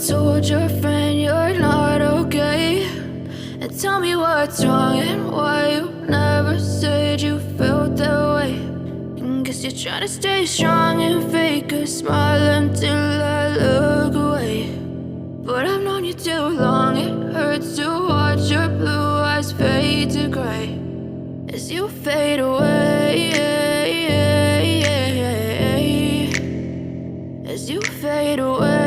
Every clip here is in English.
told your friend you're not okay, and tell me what's wrong and why you never said you felt that way. And guess you're trying to stay strong and fake a smile until I look away. But I've known you too long, it hurts to watch your blue eyes fade to gray as you fade away, as you fade away.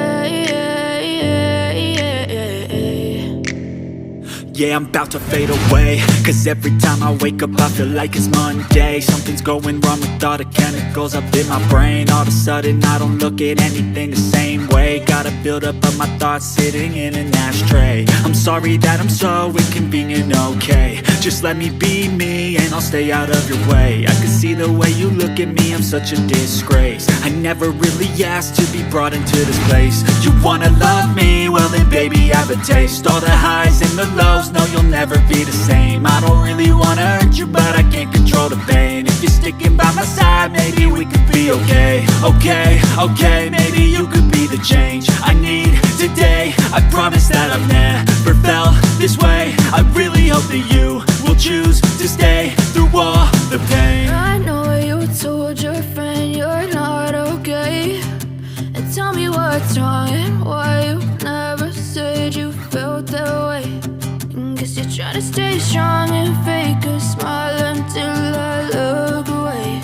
Yeah, I'm about to fade away, cause every time I wake up I feel like it's Monday. Something's going wrong with all the chemicals up in my brain. All of a sudden I don't look at anything the same way. Got a buildup of my thoughts sitting in an ashtray. I'm sorry that I'm so inconvenient, okay. Just let me be me and I'll stay out of your way. I can see the way you look at me, I'm such a disgrace. I never really asked to be brought into this place. You wanna love me? Well then baby, have a taste. All the highs and the lows, no, you'll never be the same. I don't really wanna hurt you, but I can't control the pain. If you're sticking by my side, maybe we could be okay. Okay, maybe you could be the change I need today. I promise that I've never felt this way. I really hope that you will choose to stay through all the pain. I know you told your friend you're not okay, and tell me what's wrong and why you never said you felt that way. And guess you're trying to stay strong and fake a smile until I look away.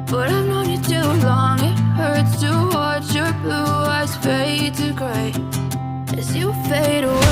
But I've known you too long, it hurts to watch your blue eyes fade to gray as you fade away.